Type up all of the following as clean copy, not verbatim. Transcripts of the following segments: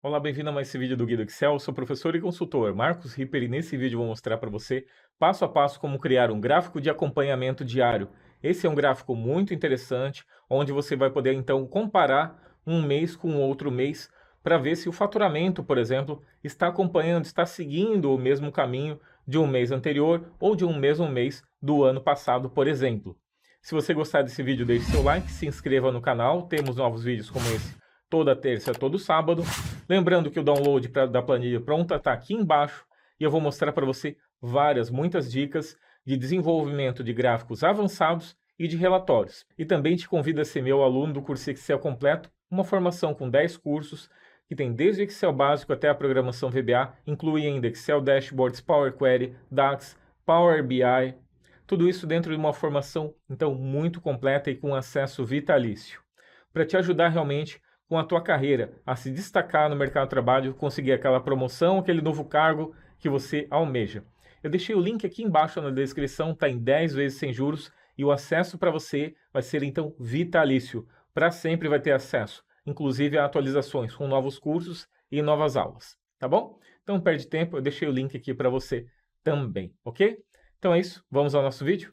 Olá, bem-vindo a mais esse vídeo do Guia do Excel. Eu sou o professor e consultor Marcos Ripper e nesse vídeo eu vou mostrar para você passo a passo como criar um gráfico de acompanhamento diário. Esse é um gráfico muito interessante, onde você vai poder então comparar um mês com outro mês para ver se o faturamento, por exemplo, está acompanhando, está seguindo o mesmo caminho de um mês anterior ou de um mesmo mês do ano passado, por exemplo. Se você gostar desse vídeo, deixe seu like, se inscreva no canal, temos novos vídeos como esse toda terça, todo sábado. Lembrando que o download da planilha pronta está aqui embaixo e eu vou mostrar para você muitas dicas de desenvolvimento de gráficos avançados e de relatórios. E também te convido a ser meu aluno do curso Excel completo, uma formação com 10 cursos que tem desde o Excel básico até a programação VBA, inclui ainda Excel Dashboards, Power Query, DAX, Power BI, tudo isso dentro de uma formação então muito completa e com acesso vitalício. Para te ajudar realmente com a tua carreira, a se destacar no mercado de trabalho, conseguir aquela promoção, aquele novo cargo que você almeja. Eu deixei o link aqui embaixo na descrição, está em 10 vezes sem juros e o acesso para você vai ser então vitalício. Para sempre vai ter acesso, inclusive a atualizações com novos cursos e novas aulas, tá bom? Então não perde tempo, eu deixei o link aqui para você também, ok? Então é isso, vamos ao nosso vídeo?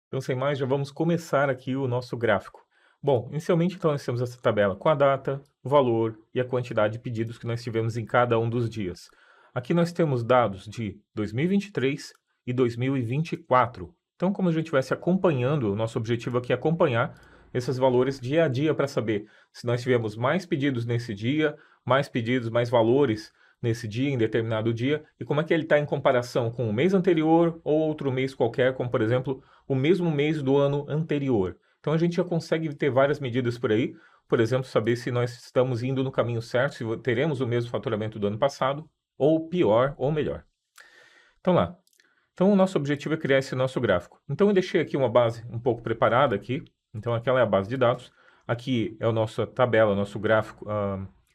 Então, sem mais, já vamos começar aqui o nosso gráfico. Bom, inicialmente, então, nós temos essa tabela com a data, o valor e a quantidade de pedidos que nós tivemos em cada um dos dias. Aqui nós temos dados de 2023 e 2024. Então, como a gente estivesse acompanhando, o nosso objetivo aqui é acompanhar esses valores dia a dia para saber se nós tivemos mais pedidos nesse dia, mais pedidos, mais valores nesse dia, em determinado dia, e como é que ele está em comparação com o mês anterior ou outro mês qualquer, como por exemplo o mesmo mês do ano anterior. Então a gente já consegue ter várias medidas por aí, por exemplo, saber se nós estamos indo no caminho certo, se teremos o mesmo faturamento do ano passado, ou pior, ou melhor. Então lá. Então o nosso objetivo é criar esse nosso gráfico. Então eu deixei aqui uma base um pouco preparada aqui. Então aquela é a base de dados. Aqui é a nossa tabela, nosso gráfico,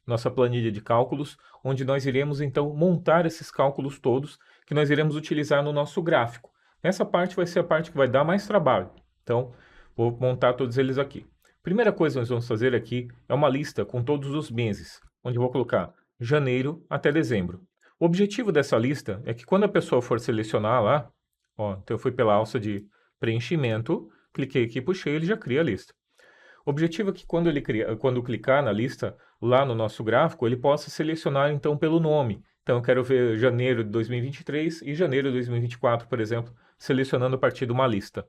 nossa planilha de cálculos, onde nós iremos então montar esses cálculos todos que nós iremos utilizar no nosso gráfico. Essa parte vai ser a parte que vai dar mais trabalho. Então, vou montar todos eles aqui. Primeira coisa que nós vamos fazer aqui é uma lista com todos os meses, onde eu vou colocar janeiro até dezembro. O objetivo dessa lista é que quando a pessoa for selecionar lá, ó, então eu fui pela alça de preenchimento, cliquei aqui, puxei, ele já cria a lista. O objetivo é que quando clicar na lista, lá no nosso gráfico, ele possa selecionar então pelo nome. Então eu quero ver janeiro de 2023 e janeiro de 2024, por exemplo, selecionando a partir de uma lista.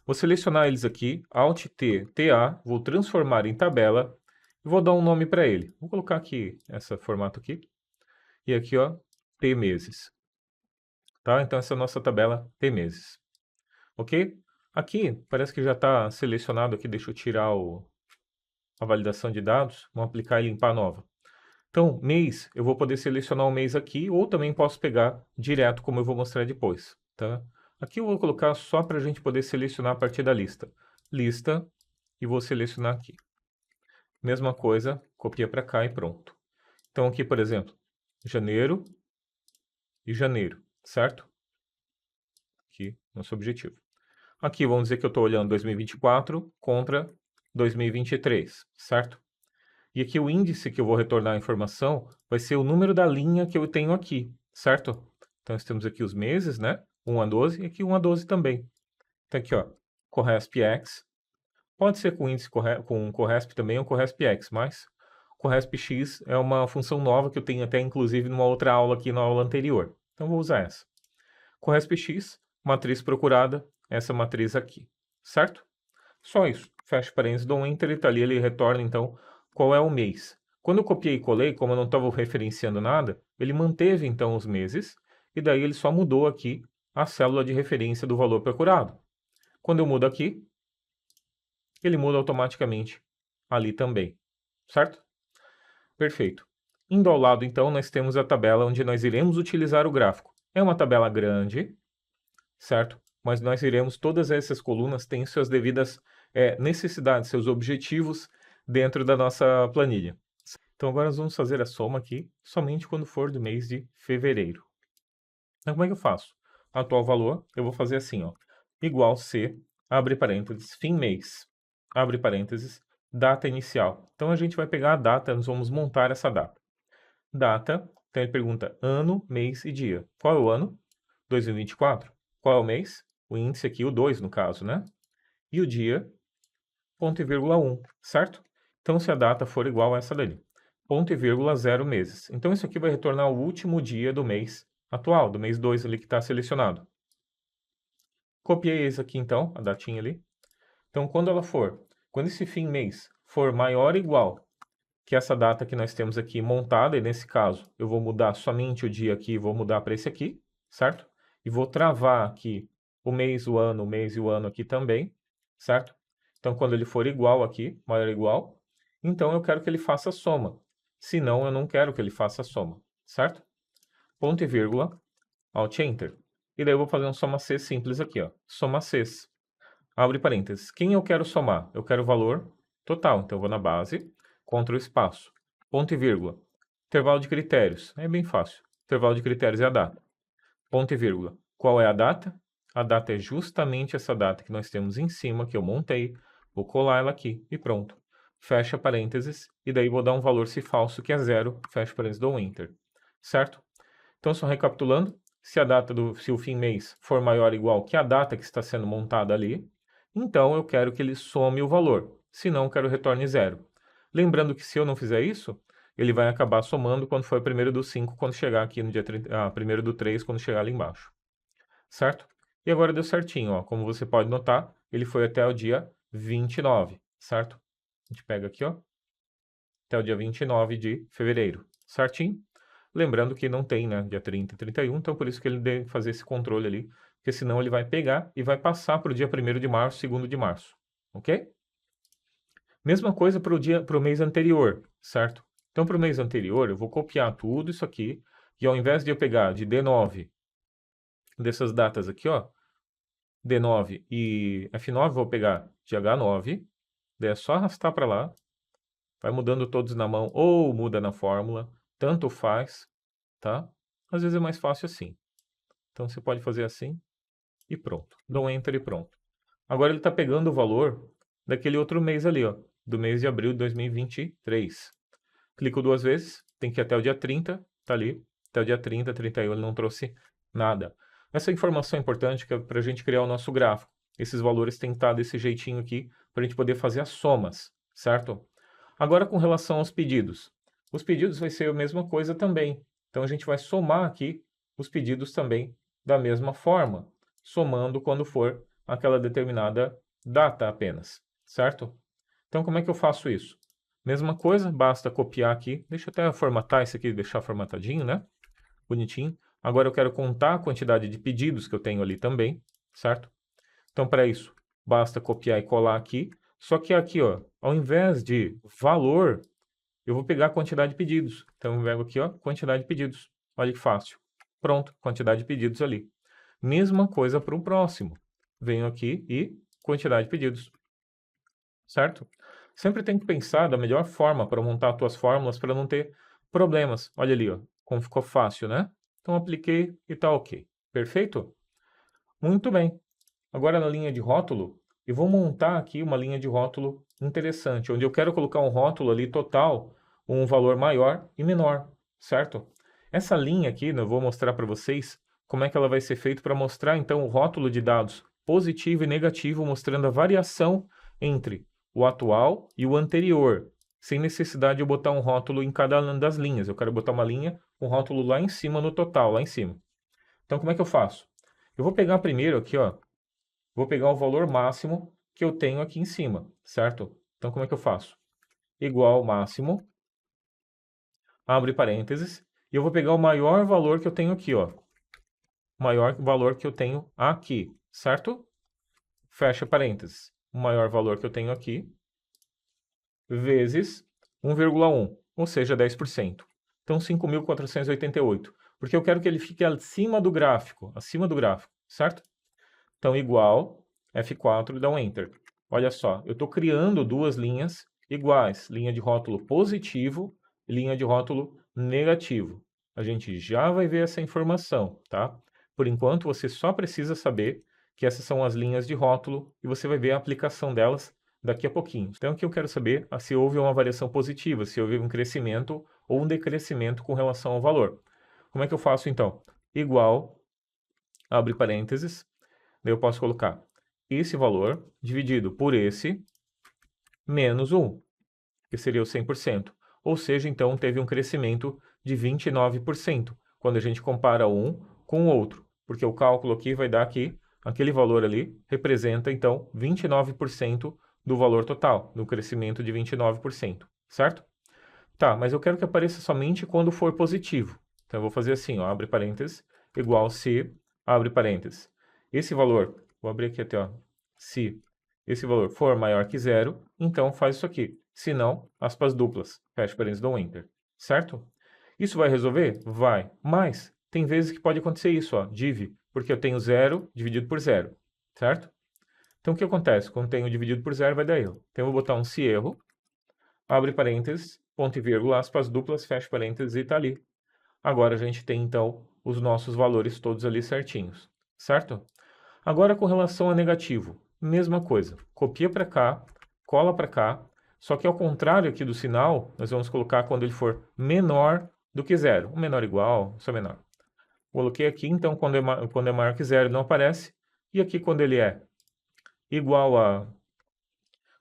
Vou selecionar eles aqui, Alt T, TA, vou transformar em tabela e vou dar um nome para ele. Vou colocar aqui esse formato aqui. E aqui, ó, T meses. Tá? Então essa é a nossa tabela T meses. Ok? Aqui parece que já está selecionado aqui, deixa eu tirar a validação de dados, vamos aplicar e limpar a nova. Então, mês, eu vou poder selecionar o mês aqui, ou também posso pegar direto, como eu vou mostrar depois. Tá? Aqui eu vou colocar só para a gente poder selecionar a partir da lista. Lista, e vou selecionar aqui. Mesma coisa, copia para cá e pronto. Então aqui, por exemplo, janeiro e janeiro, certo? Aqui, nosso objetivo. Aqui vamos dizer que eu estou olhando 2024 contra 2023, certo? E aqui o índice que eu vou retornar a informação vai ser o número da linha que eu tenho aqui, certo? Então nós temos aqui os meses, né? 1 a 12 e aqui 1 a 12 também. Então aqui, ó, CORRESP-X. Pode ser com índice com CORRESP também ou CORRESP-X, mas CORRESP-X é uma função nova que eu tenho até inclusive numa outra aula aqui na aula anterior. Então vou usar essa. CORRESP-X, matriz procurada, essa matriz aqui, certo? Só isso. Fecha parênteses, dou um Enter e está ali, ele retorna então qual é o mês. Quando eu copiei e colei, como eu não estava referenciando nada, ele manteve então os meses e daí ele só mudou aqui a célula de referência do valor procurado. Quando eu mudo aqui, ele muda automaticamente ali também, certo? Perfeito. Indo ao lado então, nós temos a tabela onde nós iremos utilizar o gráfico. É uma tabela grande, certo? Mas nós iremos, todas essas colunas têm suas devidas necessidades, seus objetivos dentro da nossa planilha. Então agora nós vamos fazer a soma aqui, somente quando for do mês de fevereiro. Então como é que eu faço? Atual valor, eu vou fazer assim, ó, igual C, abre parênteses, fim mês. abre parênteses, data inicial. Então, a gente vai pegar a data, nós vamos montar essa data. Data, então ele pergunta ano, mês e dia. Qual é o ano? 2024. Qual é o mês? O índice aqui, o 2 no caso, né? E o dia, ponto e vírgula 1, certo? Então, se a data for igual a essa dali, ponto e vírgula 0 meses. Então, isso aqui vai retornar o último dia do mês atual, do mês 2 ali que está selecionado. Copiei esse aqui, então, a datinha ali. Então, quando esse fim mês for maior ou igual que essa data que nós temos aqui montada, e nesse caso, eu vou mudar somente o dia aqui, vou mudar para esse aqui, certo? E vou travar aqui o mês, o mês e o ano aqui também, certo? Então, quando ele for igual aqui, maior ou igual, então eu quero que ele faça a soma. Senão, eu não quero que ele faça a soma, certo? Ponto e vírgula, Alt Enter. E daí eu vou fazer um soma C simples aqui, ó. Soma Cs. Abre parênteses. Quem eu quero somar? Eu quero o valor total. Então, eu vou na base, Ctrl espaço, ponto e vírgula. Intervalo de critérios. É bem fácil. Intervalo de critérios é a data. Ponto e vírgula. Qual é a data? A data é justamente essa data que nós temos em cima, que eu montei. Vou colar ela aqui e pronto. Fecha parênteses. E daí vou dar um valor se falso, que é 0. Fecha parênteses, dou Enter. Certo? Então, só recapitulando. Se o fim mês for maior ou igual que a data que está sendo montada ali, então eu quero que ele some o valor, senão eu quero retorne 0. Lembrando que se eu não fizer isso, ele vai acabar somando quando for o primeiro do 5, quando chegar aqui no dia 30, primeiro do 3, quando chegar ali embaixo. Certo? E agora deu certinho, ó. Como você pode notar, ele foi até o dia 29, certo? A gente pega aqui, ó, até o dia 29 de fevereiro, certinho? Lembrando que não tem, né, dia 30 e 31, então por isso que ele deve fazer esse controle ali, porque senão ele vai pegar e vai passar para o dia 1º de março, 2º de março, ok? Mesma coisa para o mês anterior, certo? Então, para o mês anterior, eu vou copiar tudo isso aqui, e ao invés de eu pegar de D9, dessas datas aqui, ó, D9 e F9, vou pegar de H9, daí é só arrastar para lá, vai mudando todos na mão ou muda na fórmula, tanto faz, tá? Às vezes é mais fácil assim. Então, você pode fazer assim e pronto. Dou Enter e pronto. Agora ele está pegando o valor daquele outro mês ali, ó, do mês de abril de 2023. Clico 2 vezes, tem que ir até o dia 30, tá ali. Até o dia 30, 31 ele não trouxe nada. Essa informação é importante para a gente criar o nosso gráfico. Esses valores têm que estar desse jeitinho aqui para a gente poder fazer as somas, certo? Agora com relação aos pedidos. Os pedidos vai ser a mesma coisa também. Então a gente vai somar aqui os pedidos também da mesma forma, somando quando for aquela determinada data apenas, certo? Então como é que eu faço isso? Mesma coisa, basta copiar aqui. Deixa eu até formatar esse aqui, deixar formatadinho, né? Bonitinho. Agora eu quero contar a quantidade de pedidos que eu tenho ali também, certo? Então, para isso, basta copiar e colar aqui. Só que aqui, ó, ao invés de valor, eu vou pegar a quantidade de pedidos. Então, eu pego aqui, ó, quantidade de pedidos. Olha que fácil. Pronto, quantidade de pedidos ali. Mesma coisa para o próximo. Venho aqui e quantidade de pedidos. Certo? Sempre tem que pensar da melhor forma para montar as tuas fórmulas para não ter problemas. Olha ali, ó, como ficou fácil, né? Então, apliquei e tá ok. Perfeito? Muito bem. Agora na linha de rótulo, eu vou montar aqui uma linha de rótulo interessante, onde eu quero colocar um rótulo ali total, um valor maior e menor, certo? Essa linha aqui, né, eu vou mostrar para vocês como é que ela vai ser feita para mostrar então o rótulo de dados positivo e negativo, mostrando a variação entre o atual e o anterior, sem necessidade de eu botar um rótulo em cada uma das linhas. Eu quero botar uma linha, um rótulo lá em cima no total, lá em cima. Então como é que eu faço? Eu vou pegar primeiro aqui, ó, vou pegar o valor máximo que eu tenho aqui em cima, certo? Então, como é que eu faço? Igual máximo, abre parênteses, e eu vou pegar o maior valor que eu tenho aqui, ó. Maior valor que eu tenho aqui, certo? Fecha parênteses. O maior valor que eu tenho aqui, vezes 1,1, ou seja, 10%. Então, 5.488. Porque eu quero que ele fique acima do gráfico, certo? Então, igual F4 e dá um Enter. Olha só, eu estou criando duas linhas iguais, linha de rótulo positivo e linha de rótulo negativo. A gente já vai ver essa informação, tá? Por enquanto, você só precisa saber que essas são as linhas de rótulo e você vai ver a aplicação delas daqui a pouquinho. Então, aqui eu quero saber se houve uma variação positiva, se houve um crescimento ou um decrescimento com relação ao valor. Como é que eu faço, então? Igual, abre parênteses, daí eu posso colocar esse valor dividido por esse menos 1, que seria o 100%. Ou seja, então, teve um crescimento de 29%, quando a gente compara um com o outro, porque o cálculo aqui vai dar que aquele valor ali representa, então, 29% do valor total, do crescimento de 29%, certo? Tá, mas eu quero que apareça somente quando for positivo. Então, eu vou fazer assim, ó, abre parênteses, igual se, abre parênteses. Esse valor, vou abrir aqui até, ó, se esse valor for maior que zero, então faz isso aqui. Se não, aspas duplas, fecha parênteses, dou enter, certo? Isso vai resolver? Vai, mas tem vezes que pode acontecer isso, ó, div, porque eu tenho zero dividido por zero, certo? Então, o que acontece? Quando tenho dividido por zero, vai dar erro. Então, eu vou botar um se erro, abre parênteses, ponto e vírgula, aspas duplas, fecha parênteses e está ali. Agora a gente tem, então, os nossos valores todos ali certinhos, certo? Agora, com relação a negativo, mesma coisa. Copia para cá, cola para cá, só que ao contrário aqui do sinal, nós vamos colocar quando ele for menor do que zero. O menor igual, só menor. Coloquei aqui, então, quando é maior que zero, ele não aparece. E aqui, quando ele é igual a...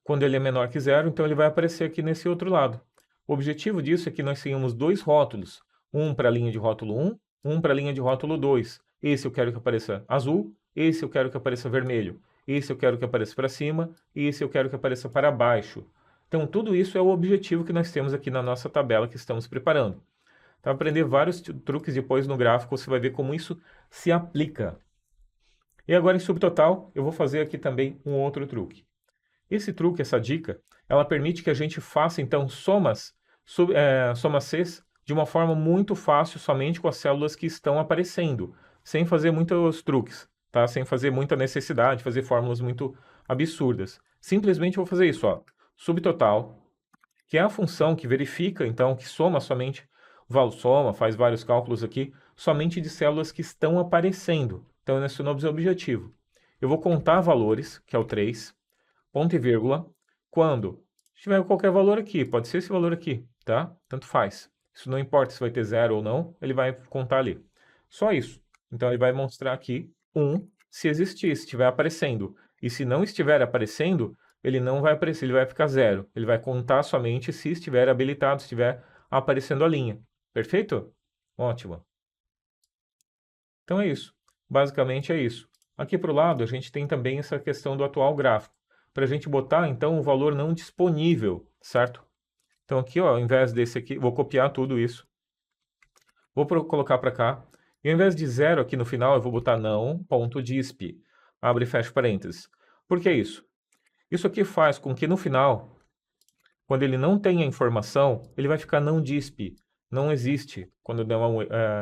Quando ele é menor que zero, então ele vai aparecer aqui nesse outro lado. O objetivo disso é que nós tenhamos dois rótulos. Um para a linha de rótulo 1, um para a linha de rótulo 2. Esse eu quero que apareça azul, esse eu quero que apareça vermelho. Esse eu quero que apareça para cima, e esse eu quero que apareça para baixo. Então, tudo isso é o objetivo que nós temos aqui na nossa tabela que estamos preparando. Então, aprender vários truques depois no gráfico, você vai ver como isso se aplica. E agora em subtotal, eu vou fazer aqui também um outro truque. Esse truque, essa dica, ela permite que a gente faça, então, somas Cs de uma forma muito fácil, somente com as células que estão aparecendo, sem fazer muitos truques, tá? Sem fazer muita necessidade, fazer fórmulas muito absurdas. Simplesmente eu vou fazer isso, ó. Subtotal, que é a função que verifica, então, que soma somente, soma, faz vários cálculos aqui, somente de células que estão aparecendo. Então, esse é o nosso objetivo. Eu vou contar valores, que é o 3, ponto e vírgula, quando tiver qualquer valor aqui, pode ser esse valor aqui, tá? Tanto faz. Isso não importa se vai ter zero ou não, ele vai contar ali. Só isso. Então, ele vai mostrar aqui 1 se existir, se estiver aparecendo. E se não estiver aparecendo, ele não vai aparecer, ele vai ficar zero. Ele vai contar somente se estiver habilitado, se estiver aparecendo a linha. Perfeito? Ótimo. Então é isso. Basicamente é isso. Aqui para o lado, a gente tem também essa questão do atual gráfico, para a gente botar, então, o valor não disponível, certo? Então aqui, ó, ao invés desse aqui, vou copiar tudo isso, vou colocar para cá, e ao invés de zero aqui no final, eu vou botar não.disp, abre e fecha parênteses. Por que isso? Isso aqui faz com que no final, quando ele não tem a informação, ele vai ficar não disp, não existe, quando der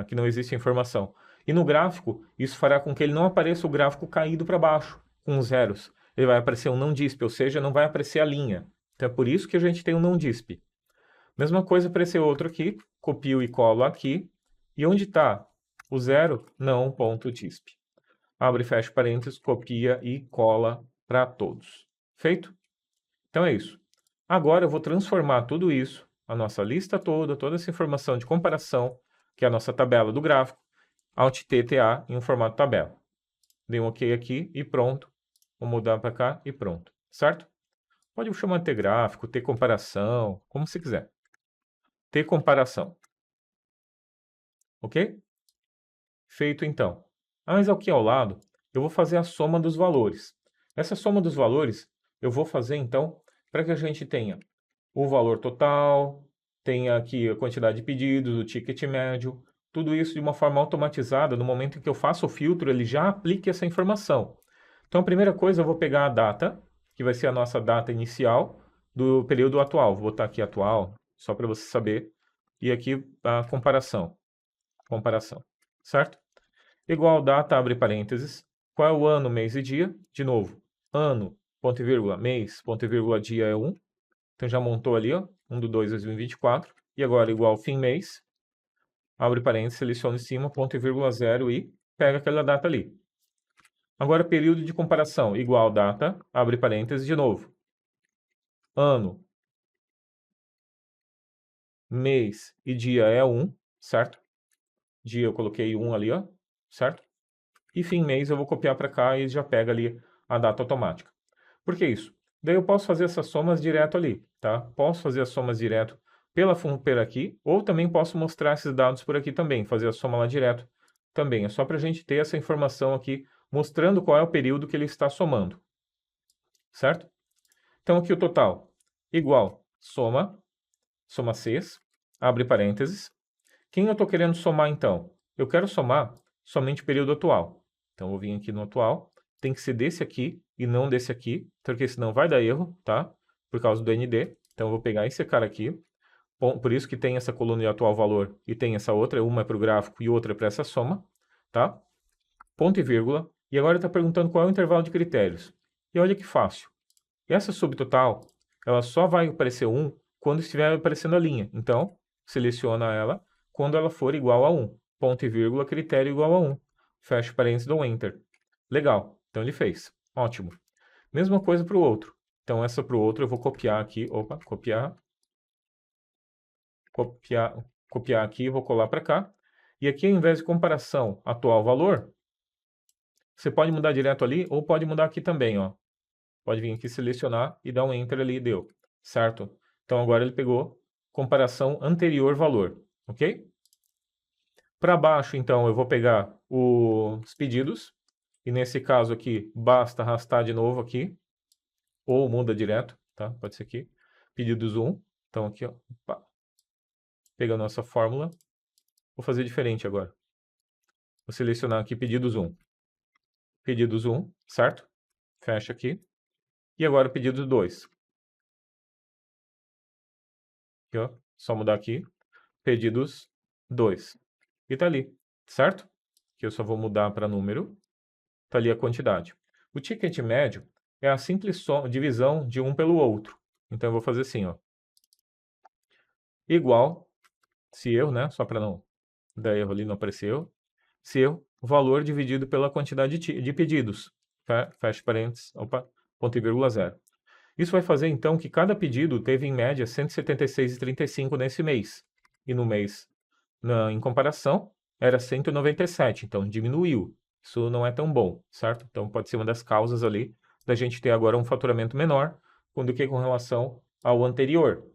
que não existe a informação. E no gráfico, isso fará com que ele não apareça o gráfico caído para baixo, com zeros. Ele vai aparecer um não disp, ou seja, não vai aparecer a linha. Então é por isso que a gente tem um não disp. Mesma coisa para esse outro aqui, copio e colo aqui. E onde está o zero? Não.disp. Abre e fecha parênteses, copia e cola para todos. Feito? Então é isso. Agora eu vou transformar tudo isso, a nossa lista toda, toda essa informação de comparação, que é a nossa tabela do gráfico, Alt-T-T-A em um formato tabela. Dei um OK aqui e pronto. Vou mudar para cá e pronto. Certo? Pode chamar de T-gráfico, T-comparação, como você quiser. T-comparação. Ok? Feito então. Mas aqui ao lado, eu vou fazer a soma dos valores. Essa soma dos valores, eu vou fazer então, para que a gente tenha o valor total, tenha aqui a quantidade de pedidos, o ticket médio, tudo isso de uma forma automatizada. No momento em que eu faço o filtro, ele já aplique essa informação. Então, a primeira coisa, eu vou pegar a data, que vai ser a nossa data inicial do período atual. Vou botar aqui atual, só para você saber. E aqui a comparação. Comparação. Certo? Igual data, abre parênteses. Qual é o ano, mês e dia? De novo, ano, ponto e vírgula, mês, ponto e vírgula, dia é 1. Então já montou ali, ó, 1/2/2024. E agora igual fim mês, abre parênteses, seleciona em cima, ponto e vírgula 0 e pega aquela data ali. Agora período de comparação, igual data, abre parênteses de novo. ano, mês e dia é 1, certo? Dia eu coloquei 1 ali, ó, certo? E fim mês eu vou copiar para cá e já pega ali a data automática. Por que isso? Daí eu posso fazer essas somas direto ali, tá? Posso fazer as somas direto por aqui, ou também posso mostrar esses dados por aqui também, fazer a soma lá direto também. É só para a gente ter essa informação aqui, mostrando qual é o período que ele está somando, certo? Então aqui o total, igual, soma Cs, abre parênteses. Quem eu estou querendo somar então? Eu quero somar somente o período atual. Então, eu vou vir aqui no atual, tem que ser desse aqui e não desse aqui, porque senão vai dar erro, tá? Por causa do ND. Então, eu vou pegar esse cara aqui, por isso que tem essa coluna de atual valor e tem essa outra, uma é para o gráfico e outra é para essa soma, tá? Ponto e vírgula. E agora está perguntando qual é o intervalo de critérios. E olha que fácil. Essa subtotal, ela só vai aparecer 1 quando estiver aparecendo a linha. Então, seleciona ela quando ela for igual a 1. Ponto e vírgula, critério igual a 1. Fecha parênteses, dou Enter. Legal. Então, ele fez. Ótimo. Mesma coisa para o outro. Então, essa para o outro eu vou copiar aqui. Opa, copiar. Copiar aqui e vou colar para cá. E aqui, ao invés de comparação atual valor, você pode mudar direto ali ou pode mudar aqui também, ó. Pode vir aqui selecionar e dar um Enter ali e deu, certo? Então agora ele pegou comparação anterior valor, ok? Para baixo, então, eu vou pegar os pedidos, e nesse caso aqui, basta arrastar de novo aqui, ou muda direto, tá? Pode ser aqui, pedidos 1, então aqui, ó, opa. Pegando a nossa fórmula, vou fazer diferente agora. Vou selecionar aqui pedidos 1. Pedidos 1, certo? Fecha aqui. E agora pedidos 2. Aqui, ó, só mudar aqui. Pedidos 2. E tá ali, certo? Que eu só vou mudar para número. Tá ali a quantidade. O ticket médio é a simples divisão de um pelo outro. Então eu vou fazer assim, ó. Igual, se erro, né? Só para não dar erro ali, não apareceu. Se erro, valor dividido pela quantidade de pedidos. Fecha parênteses, opa, ponto e vírgula 0. Isso vai fazer então que cada pedido teve em média 176,35 nesse mês. E no mês em comparação, era 197, então diminuiu. Isso não é tão bom, certo? Então pode ser uma das causas ali da gente ter agora um faturamento menor do que com relação ao anterior.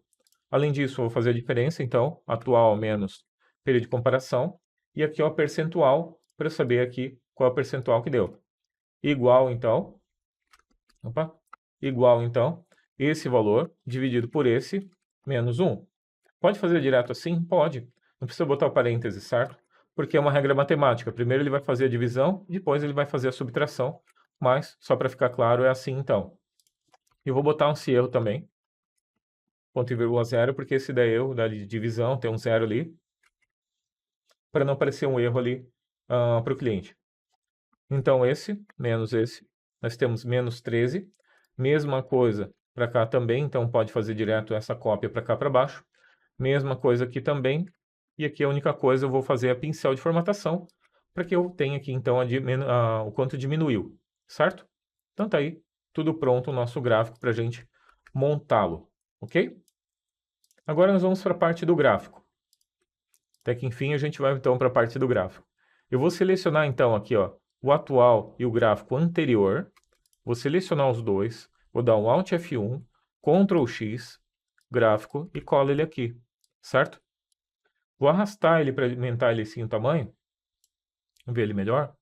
Além disso, eu vou fazer a diferença, então, atual menos período de comparação, e aqui ó, percentual, para eu saber aqui qual é o percentual que deu. Igual, então, opa, igual, então, esse valor dividido por esse menos 1. Pode fazer direto assim? Pode. Não precisa botar o parêntese, certo? Porque é uma regra matemática. Primeiro ele vai fazer a divisão, depois ele vai fazer a subtração. Mas, só para ficar claro, é assim então. E vou botar um se erro também. Ponto e vírgula 0, porque esse daí é erro da divisão, tem um 0 ali. Para não aparecer um erro ali para o cliente. Então esse, menos esse. Nós temos menos 13. Mesma coisa para cá também, então pode fazer direto essa cópia para cá para baixo. Mesma coisa aqui também. E aqui a única coisa eu vou fazer é pincel de formatação, para que eu tenha aqui então o quanto diminuiu, certo? Então tá aí, tudo pronto o nosso gráfico para a gente montá-lo, ok? Agora nós vamos para a parte do gráfico. Até que enfim a gente vai então para a parte do gráfico. Eu vou selecionar então aqui ó, o atual e o gráfico anterior. Vou selecionar os dois, vou dar um Alt F1, Ctrl X, gráfico e colo ele aqui, certo? Vou arrastar ele para aumentar ele assim o tamanho. Vamos ver ele melhor.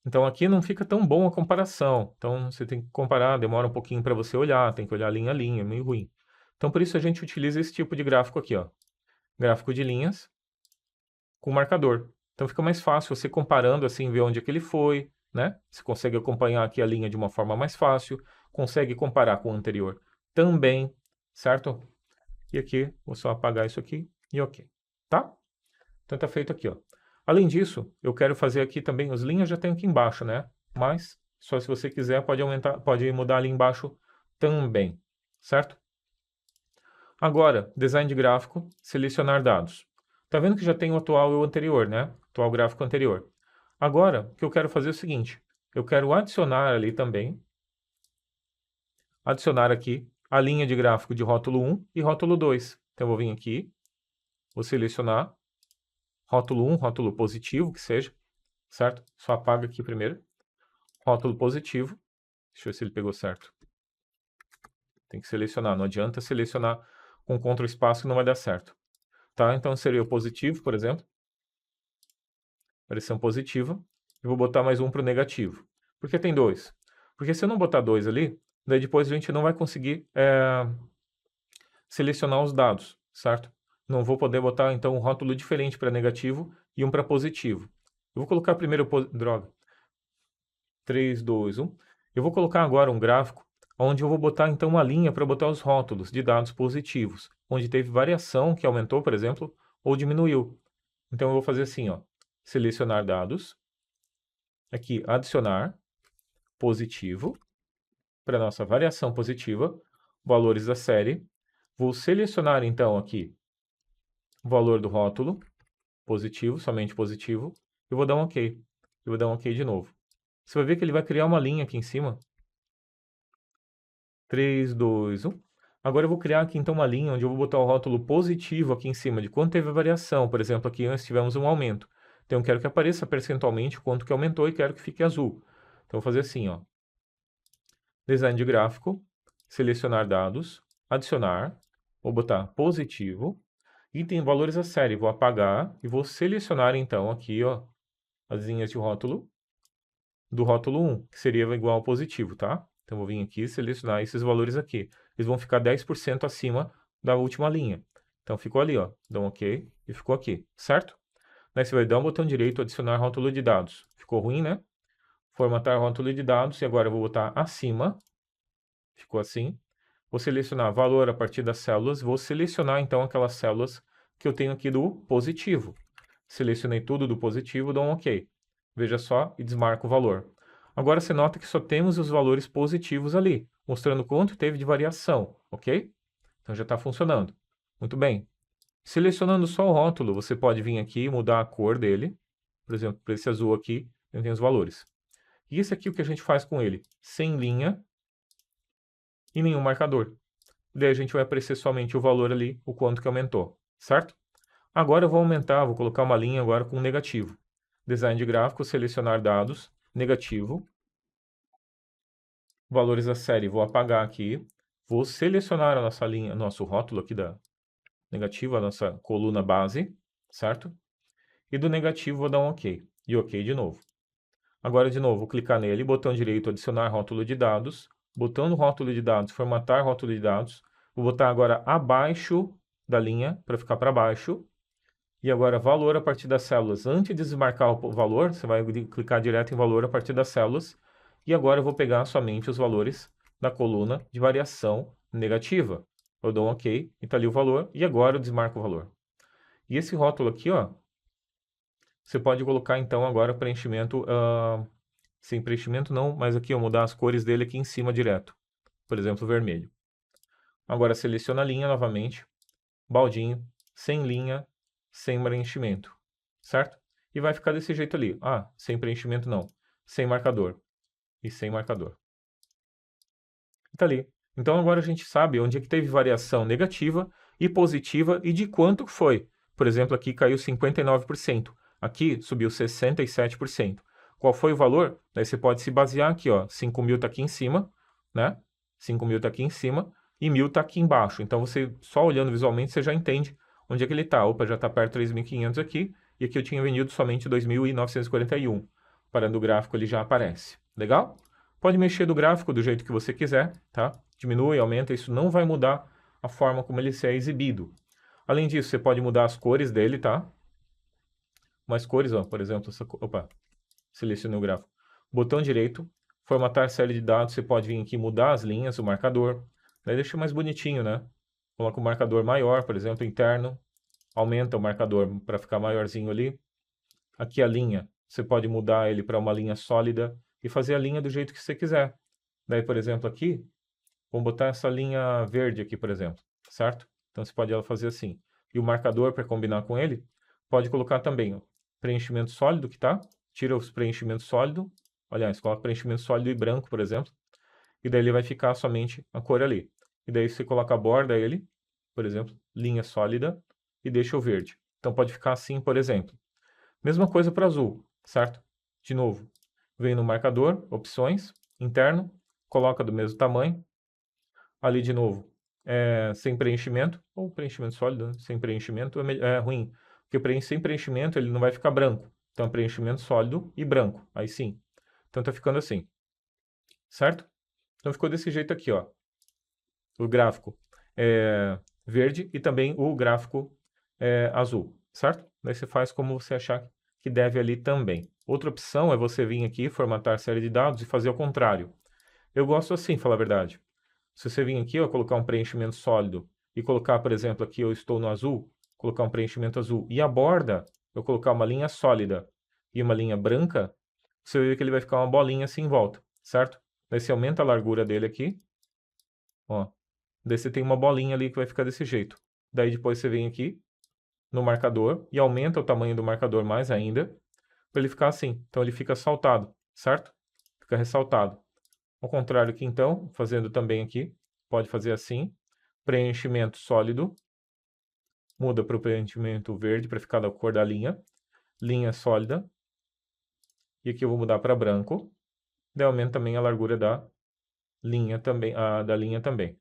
Então aqui não fica tão bom a comparação. Então você tem que comparar, demora um pouquinho para você olhar, tem que olhar linha a linha, é meio ruim. Então por isso a gente utiliza esse tipo de gráfico aqui, ó. Gráfico de linhas com marcador. Então fica mais fácil você comparando assim, ver onde é que ele foi, né? Você consegue acompanhar aqui a linha de uma forma mais fácil, consegue comparar com o anterior também, certo? E aqui, vou só apagar isso aqui e ok, tá? Então tá feito aqui, ó. Além disso, eu quero fazer aqui também, as linhas já tem aqui embaixo, né? Mas, só se você quiser, pode aumentar, pode mudar ali embaixo também, certo? Agora, design de gráfico, selecionar dados. Tá vendo que já tem o atual e o anterior, né? Atual gráfico anterior. Agora, o que eu quero fazer é o seguinte, eu quero adicionar ali também, adicionar aqui a linha de gráfico de rótulo 1 e rótulo 2. Então, eu vou vir aqui, vou selecionar rótulo 1, rótulo positivo, que seja, certo? Só apaga aqui primeiro. Rótulo positivo. Deixa eu ver se ele pegou certo. Tem que selecionar, não adianta selecionar com Ctrl espaço que não vai dar certo. Tá? Então, seria o positivo, por exemplo. Variação positiva. Eu vou botar mais um para o negativo. Por que tem dois? Porque se eu não botar dois ali, daí depois a gente não vai conseguir selecionar os dados, certo? Não vou poder botar, então, um rótulo diferente para negativo e um para positivo. Eu vou colocar primeiro, droga, 3, 2, 1. Eu vou colocar agora um gráfico onde eu vou botar, então, uma linha para botar os rótulos de dados positivos, onde teve variação que aumentou, por exemplo, ou diminuiu. Então, eu vou fazer assim, ó, selecionar dados, aqui, adicionar, positivo, para nossa variação positiva, valores da série. Vou selecionar, então, aqui, o valor do rótulo, positivo, somente positivo, e vou dar um OK. Eu vou dar um OK de novo. Você vai ver que ele vai criar uma linha aqui em cima. 3, 2, 1. Agora eu vou criar aqui então uma linha onde eu vou botar o rótulo positivo aqui em cima de quanto teve a variação. Por exemplo, aqui nós tivemos um aumento. Então eu quero que apareça percentualmente quanto que aumentou e quero que fique azul. Então eu vou fazer assim, ó. Design de gráfico, selecionar dados, adicionar, vou botar positivo, item valores a série, vou apagar e vou selecionar então aqui, ó, as linhas de rótulo do rótulo 1, que seria igual ao positivo, tá? Então, eu vou vir aqui e selecionar esses valores aqui. Eles vão ficar 10% acima da última linha. Então, ficou ali, ó. Dá um OK e ficou aqui, certo? Daí você vai dar um botão direito, adicionar rótulo de dados. Ficou ruim, né? Formatar rótulo de dados. E agora eu vou botar acima. Ficou assim. Vou selecionar valor a partir das células. Vou selecionar, então, aquelas células que eu tenho aqui do positivo. Selecionei tudo do positivo, dou um OK. Veja só e desmarco o valor. Agora você nota que só temos os valores positivos ali, mostrando quanto teve de variação, ok? Então já está funcionando. Muito bem. Selecionando só o rótulo, você pode vir aqui e mudar a cor dele. Por exemplo, para esse azul aqui, eu tenho os valores. E esse aqui, o que a gente faz com ele? Sem linha e nenhum marcador. Daí a gente vai aparecer somente o valor ali, o quanto que aumentou, certo? Agora eu vou aumentar, vou colocar uma linha agora com negativo. Design de gráfico, selecionar dados, negativo. Valores da série, vou apagar aqui. Vou selecionar a nossa linha, nosso rótulo aqui da negativa, a nossa coluna base, certo? E do negativo vou dar um OK. E OK de novo. Agora, de novo, vou clicar nele, botão direito, adicionar rótulo de dados. Botão no rótulo de dados, formatar rótulo de dados. Vou botar agora abaixo da linha, para ficar para baixo. E agora, valor a partir das células. Antes de desmarcar o valor, você vai clicar direto em valor a partir das células. E agora eu vou pegar somente os valores da coluna de variação negativa. Eu dou um OK, e está ali o valor. E agora eu desmarco o valor. E esse rótulo aqui, ó, você pode colocar então agora preenchimento, sem preenchimento não, mas aqui eu mudar as cores dele aqui em cima direto. Por exemplo, vermelho. Agora seleciona a linha novamente, baldinho, sem linha, sem preenchimento, certo? E vai ficar desse jeito ali. Ah, sem preenchimento não, sem marcador e sem marcador. Tá ali. Então agora a gente sabe onde é que teve variação negativa e positiva e de quanto foi. Por exemplo, aqui caiu 59%. Aqui subiu 67%. Qual foi o valor? Daí você pode se basear aqui, ó. 5.000 está aqui em cima, né? 5.000 está aqui em cima e 1.000 está aqui embaixo. Então você, só olhando visualmente, você já entende onde é que ele está. Opa, já está perto de 3.500 aqui. E aqui eu tinha vendido somente 2.941. Parando o gráfico, ele já aparece. Legal? Pode mexer do gráfico do jeito que você quiser, tá? Diminui, aumenta, isso não vai mudar a forma como ele é exibido. Além disso, você pode mudar as cores dele, tá? Mais cores, ó, por exemplo, opa, selecionei o gráfico. Botão direito, formatar série de dados, você pode vir aqui e mudar as linhas, o marcador. Daí deixa mais bonitinho, né? Coloca o marcador maior, por exemplo, interno. Aumenta o marcador para ficar maiorzinho ali. Aqui a linha, você pode mudar ele para uma linha sólida e fazer a linha do jeito que você quiser. Daí, por exemplo, aqui, vamos botar essa linha verde aqui, por exemplo, certo? Então, você pode fazer assim. E o marcador, para combinar com ele, pode colocar também ó, preenchimento sólido, que tá? Tira os preenchimentos sólido. Aliás, coloca preenchimento sólido e branco, por exemplo. E daí ele vai ficar somente a cor ali. e daí você coloca a borda ele, por exemplo, linha sólida, e deixa o verde. Então pode ficar assim, por exemplo. Mesma coisa para azul, certo? De novo, vem no marcador, opções, interno, coloca do mesmo tamanho. Ali de novo, sem preenchimento, ou preenchimento sólido, né? Sem preenchimento é ruim, porque sem preenchimento ele não vai ficar branco. Então, preenchimento sólido e branco, aí sim. Então, tá ficando assim, certo? Então, ficou desse jeito aqui, ó. O gráfico verde e também o gráfico azul, certo? Daí você faz como você achar que deve ali também. Outra opção é você vir aqui, formatar série de dados e fazer o contrário. Eu gosto assim, falar a verdade. Se você vir aqui, ó, colocar um preenchimento sólido e colocar, por exemplo, aqui eu estou no azul, colocar um preenchimento azul e a borda, eu colocar uma linha sólida e uma linha branca, você vai ver que ele vai ficar uma bolinha assim em volta, certo? Daí você aumenta a largura dele aqui, ó. Daí você tem uma bolinha ali que vai ficar desse jeito. Daí depois você vem aqui no marcador e aumenta o tamanho do marcador mais ainda, para ele ficar assim. Então ele fica saltado, certo? Fica ressaltado. Ao contrário aqui então, fazendo também aqui, pode fazer assim, preenchimento sólido, muda para o preenchimento verde para ficar da cor da linha, linha sólida, e aqui eu vou mudar para branco, daí aumenta também a largura da linha também,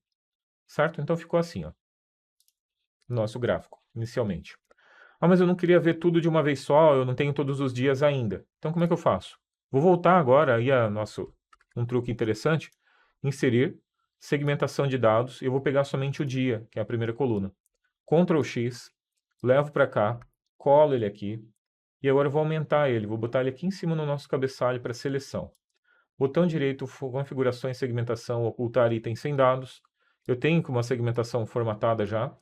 certo? Então ficou assim, ó, nosso gráfico, inicialmente. Ah, mas eu não queria ver tudo de uma vez só, eu não tenho todos os dias ainda. Então como é que eu faço? Vou voltar agora aí a um truque interessante, inserir segmentação de dados, e eu vou pegar somente o dia, que é a primeira coluna. Ctrl X, levo para cá, colo ele aqui, e agora eu vou aumentar ele, vou botar ele aqui em cima no nosso cabeçalho para seleção. Botão direito, configurações, segmentação, ocultar itens sem dados. Eu tenho uma segmentação formatada já.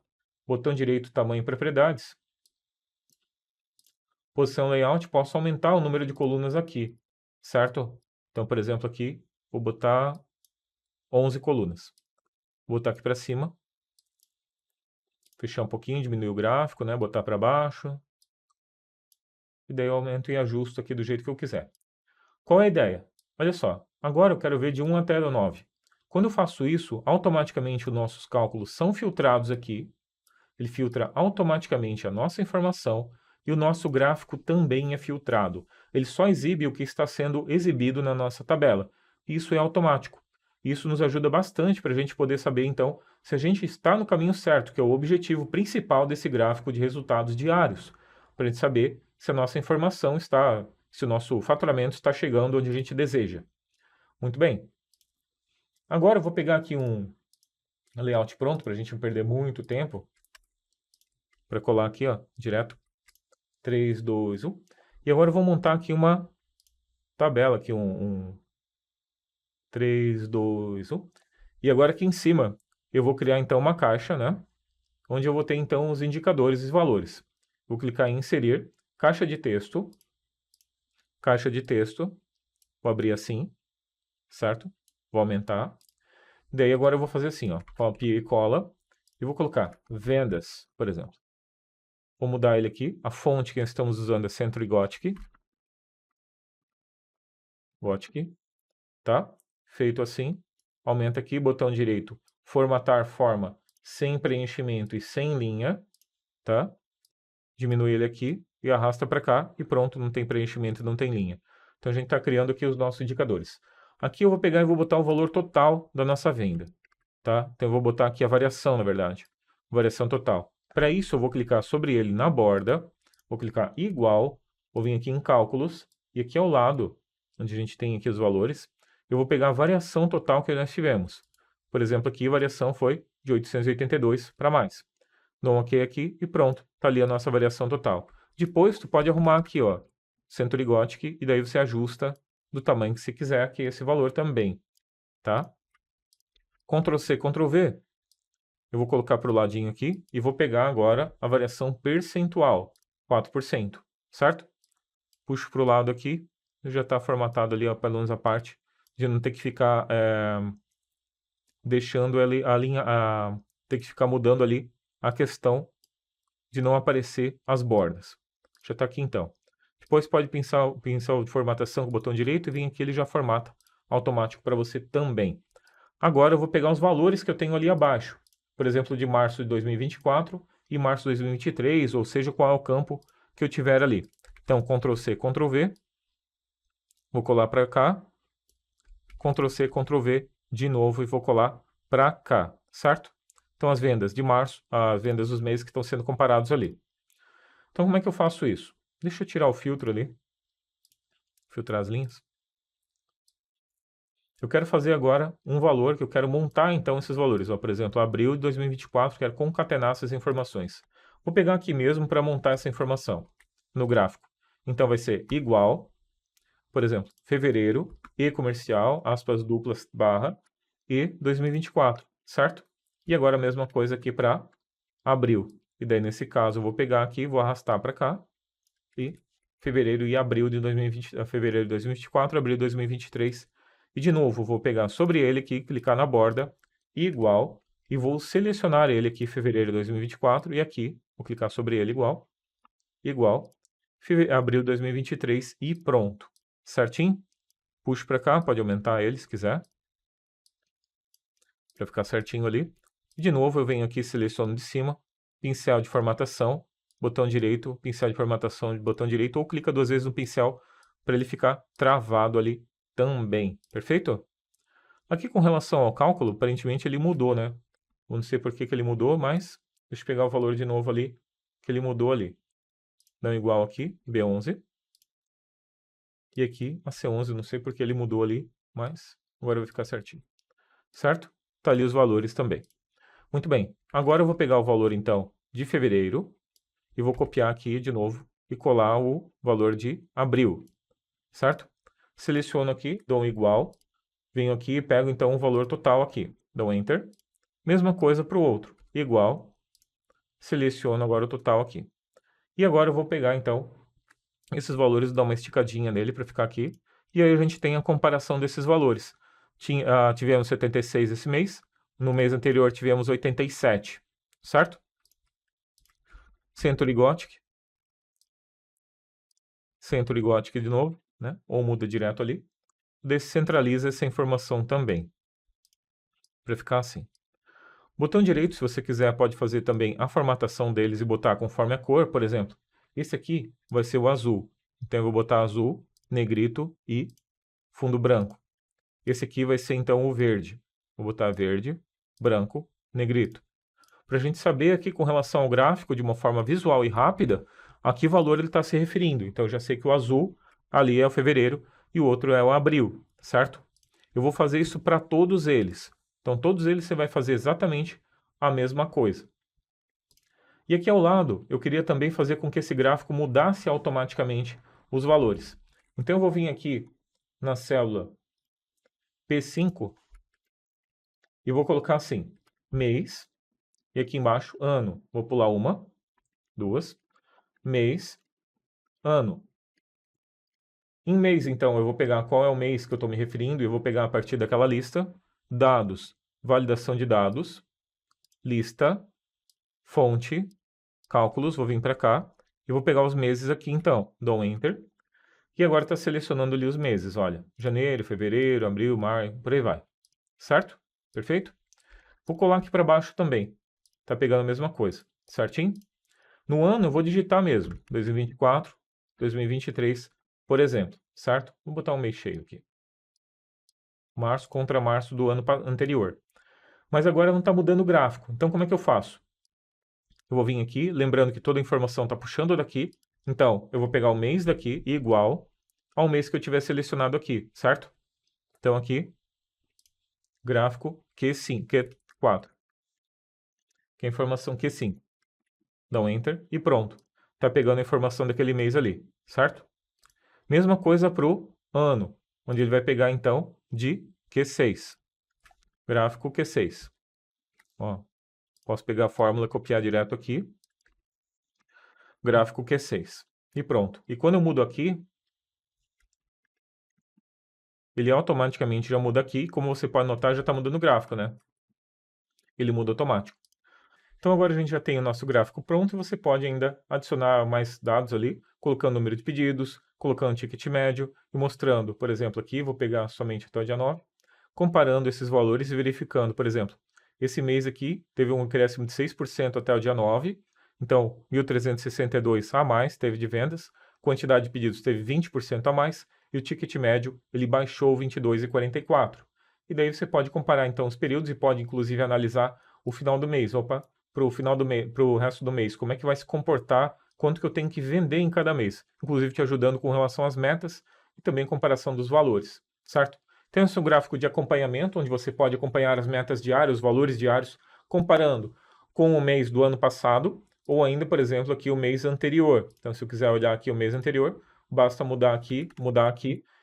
Botão direito, tamanho e propriedades. Posição layout, posso aumentar o número de colunas aqui, certo? Então, por exemplo, aqui, vou botar 11 colunas. Vou botar aqui para cima. Fechar um pouquinho, diminuir o gráfico, né? Botar para baixo. E daí eu aumento e ajusto aqui do jeito que eu quiser. Qual é a ideia? Olha só, agora eu quero ver de 1 até 9. Quando eu faço isso, automaticamente os nossos cálculos são filtrados aqui. Ele filtra automaticamente a nossa informação e o nosso gráfico também é filtrado. Ele só exibe o que está sendo exibido na nossa tabela. Isso é automático. Isso nos ajuda bastante para a gente poder saber, então, se a gente está no caminho certo, que é o objetivo principal desse gráfico de resultados diários. Para a gente saber se a nossa informação está, se o nosso faturamento está chegando onde a gente deseja. Muito bem. Agora eu vou pegar aqui um layout pronto para a gente não perder muito tempo. Para colar aqui, ó, direto. 3, 2, 1. E agora eu vou montar aqui uma tabela, aqui 3, 2, 1. E agora aqui em cima eu vou criar então uma caixa, né? Onde eu vou ter então os indicadores e os valores. Vou clicar em inserir, caixa de texto, vou abrir assim, certo? Vou aumentar. Daí agora eu vou fazer assim, ó, copia e cola, e vou colocar vendas, por exemplo. Vou mudar ele aqui, a fonte que nós estamos usando é Century Gothic, tá? Feito assim, aumenta aqui, botão direito, formatar forma sem preenchimento e sem linha, tá? Diminui ele aqui e arrasta para cá e pronto, não tem preenchimento e não tem linha. Então a gente está criando aqui os nossos indicadores. Aqui eu vou pegar e vou botar o valor total da nossa venda, tá? Então eu vou botar aqui a variação, na verdade, variação total. Para isso eu vou clicar sobre ele na borda, vou clicar igual, vou vir aqui em cálculos e aqui ao lado, onde a gente tem aqui os valores, eu vou pegar a variação total que nós tivemos. Por exemplo, aqui a variação foi de 882 para mais. Dou um OK aqui e pronto, está ali a nossa variação total. Depois, tu pode arrumar aqui, ó, Century Gothic, e daí você ajusta do tamanho que você quiser aqui esse valor também, tá? Ctrl C, Ctrl V, eu vou colocar para o ladinho aqui e vou pegar agora a variação percentual, 4%, certo? Puxo para o lado aqui, já está formatado ali, ó, pelo menos a parte, de não ter que ficar deixando a linha, ter que ficar mudando ali a questão de não aparecer as bordas. Já está aqui então. Depois pode pinçar o pincel de formatação com o botão direito e vir aqui ele já formata automático para você também. Agora eu vou pegar os valores que eu tenho ali abaixo. Por exemplo, de março de 2024 e março de 2023, ou seja, qual é o campo que eu tiver ali. Então, Ctrl C, Ctrl V. Vou colar para cá. Ctrl C, Ctrl V de novo e vou colar para cá, certo? Então, as vendas de março, as vendas dos meses que estão sendo comparados ali. Então, como é que eu faço isso? Deixa eu tirar o filtro ali. Filtrar as linhas. Eu quero fazer agora um valor que eu quero montar, então, esses valores. Ó, por exemplo, abril de 2024, quero concatenar essas informações. Vou pegar aqui mesmo para montar essa informação no gráfico. Então, vai ser igual, por exemplo, fevereiro, e comercial, aspas duplas, barra, e 2024, certo? E agora a mesma coisa aqui para abril. E daí, nesse caso, eu vou pegar aqui, vou arrastar para cá, e fevereiro e abril de 2020, fevereiro de 2024, abril de 2023. E de novo, vou pegar sobre ele aqui, clicar na borda, igual, e vou selecionar ele aqui, fevereiro de 2024, e aqui, vou clicar sobre ele igual, abril de 2023 e pronto. Certinho? Puxo para cá, pode aumentar ele se quiser, para ficar certinho ali. E de novo, eu venho aqui, seleciono de cima, pincel de formatação, botão direito, pincel de formatação, botão direito, ou clica 2 vezes no pincel para ele ficar travado ali também. Perfeito? Aqui com relação ao cálculo, aparentemente ele mudou, né? Eu não sei por que ele mudou, mas deixa eu pegar o valor de novo ali, que ele mudou ali. Não igual aqui, B11. E aqui a C11, não sei por que ele mudou ali, mas agora vai ficar certinho. Certo? Tá ali os valores também. Muito bem, agora eu vou pegar o valor, então, de fevereiro e vou copiar aqui de novo e colar o valor de abril, certo? Seleciono aqui, dou um igual, venho aqui e pego, então, o valor total aqui, dou Enter. Mesma coisa para o outro, igual, seleciono agora o total aqui. E agora eu vou pegar, então, esses valores, dar uma esticadinha nele para ficar aqui, e aí a gente tem a comparação desses valores. Tivemos 76 esse mês, no mês anterior tivemos 87, certo? Century Gothic de novo, né? Ou muda direto ali. Descentraliza essa informação também, para ficar assim. Botão direito, se você quiser, pode fazer também a formatação deles e botar conforme a cor, por exemplo. Esse aqui vai ser o azul, então eu vou botar azul, negrito e fundo branco. Esse aqui vai ser então o verde. Vou botar verde, branco, negrito. Para a gente saber aqui com relação ao gráfico de uma forma visual e rápida, a que valor ele está se referindo. Então eu já sei que o azul ali é o fevereiro e o outro é o abril, certo? Eu vou fazer isso para todos eles. Então todos eles você vai fazer exatamente a mesma coisa. E aqui ao lado, eu queria também fazer com que esse gráfico mudasse automaticamente os valores. Então eu vou vir aqui na célula P5 e vou colocar assim, mês, e aqui embaixo, ano. Vou pular uma, duas, mês, ano. Em mês, então, eu vou pegar qual é o mês que eu estou me referindo e eu vou pegar a partir daquela lista, dados, validação de dados, lista, fonte, cálculos, vou vir para cá e vou pegar os meses aqui, então, dou um Enter. E agora está selecionando ali os meses, olha, janeiro, fevereiro, abril, maio, por aí vai. Certo? Perfeito? Vou colar aqui para baixo também. Está pegando a mesma coisa, certinho? No ano eu vou digitar mesmo, 2024, 2023, por exemplo, certo? Vou botar um mês cheio aqui. Março contra março do ano anterior. Mas agora não está mudando o gráfico, então como é que eu faço? Eu vou vir aqui, lembrando que toda a informação está puxando daqui, então eu vou pegar o mês daqui igual ao mês que eu tiver selecionado aqui, certo? Então aqui, gráfico Q5, Q4, que é a informação Q5. Dá um Enter e pronto. Está pegando a informação daquele mês ali, certo? Mesma coisa para o ano, onde ele vai pegar, então, de Q6. Gráfico Q6. Ó, posso pegar a fórmula e copiar direto aqui. Gráfico Q6. E pronto. E quando eu mudo aqui, ele automaticamente já muda aqui. Como você pode notar, já está mudando o gráfico, né? Ele muda automático. Então agora a gente já tem o nosso gráfico pronto e você pode ainda adicionar mais dados ali, colocando o número de pedidos, colocando o ticket médio e mostrando, por exemplo, aqui, vou pegar somente até o dia 9, comparando esses valores e verificando, por exemplo, esse mês aqui teve um acréscimo de 6% até o dia 9, então 1.362 a mais teve de vendas, quantidade de pedidos teve 20% a mais e o ticket médio ele baixou 22,44. E daí você pode comparar então os períodos e pode inclusive analisar o final do mês. Opa, para o final do mês, para o resto do mês, como é que vai se comportar, quanto que eu tenho que vender em cada mês, inclusive te ajudando com relação às metas e também comparação dos valores, certo? Tem o seu gráfico de acompanhamento, onde você pode acompanhar as metas diárias, os valores diários, comparando com o mês do ano passado, ou ainda, por exemplo, aqui o mês anterior. Então, se eu quiser olhar aqui o mês anterior, basta mudar aqui,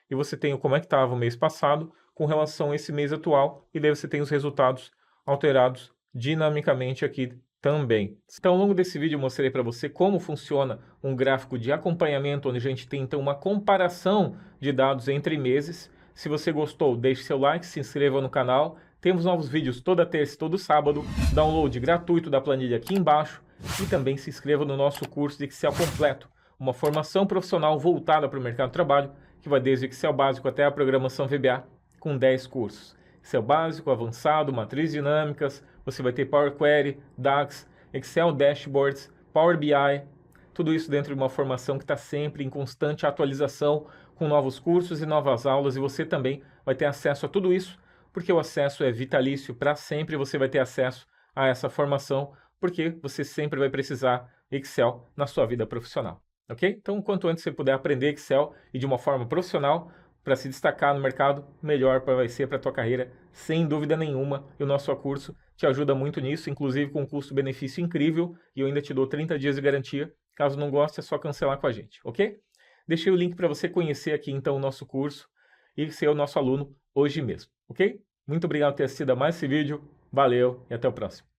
e você tem como é que estava o mês passado com relação a esse mês atual, e daí você tem os resultados alterados dinamicamente aqui também. Então, ao longo desse vídeo eu mostrei para você como funciona um gráfico de acompanhamento, onde a gente tem então uma comparação de dados entre meses. Se você gostou, deixe seu like, se inscreva no canal. Temos novos vídeos toda terça e todo sábado, download gratuito da planilha aqui embaixo e também se inscreva no nosso curso de Excel completo, uma formação profissional voltada para o mercado de trabalho, que vai desde o Excel básico até a programação VBA, com 10 cursos. Excel básico, avançado, matrizes dinâmicas, você vai ter Power Query, DAX, Excel Dashboards, Power BI, tudo isso dentro de uma formação que está sempre em constante atualização, com novos cursos e novas aulas, e você também vai ter acesso a tudo isso, porque o acesso é vitalício, para sempre você vai ter acesso a essa formação, porque você sempre vai precisar Excel na sua vida profissional, ok? Então, quanto antes você puder aprender Excel e de uma forma profissional, para se destacar no mercado, melhor vai ser para a tua carreira, sem dúvida nenhuma. E o nosso curso te ajuda muito nisso, inclusive com um custo-benefício incrível, e eu ainda te dou 30 dias de garantia. Caso não goste, é só cancelar com a gente, ok? Deixei o link para você conhecer aqui então o nosso curso e ser o nosso aluno hoje mesmo, ok? Muito obrigado por ter assistido a mais esse vídeo, valeu e até o próximo.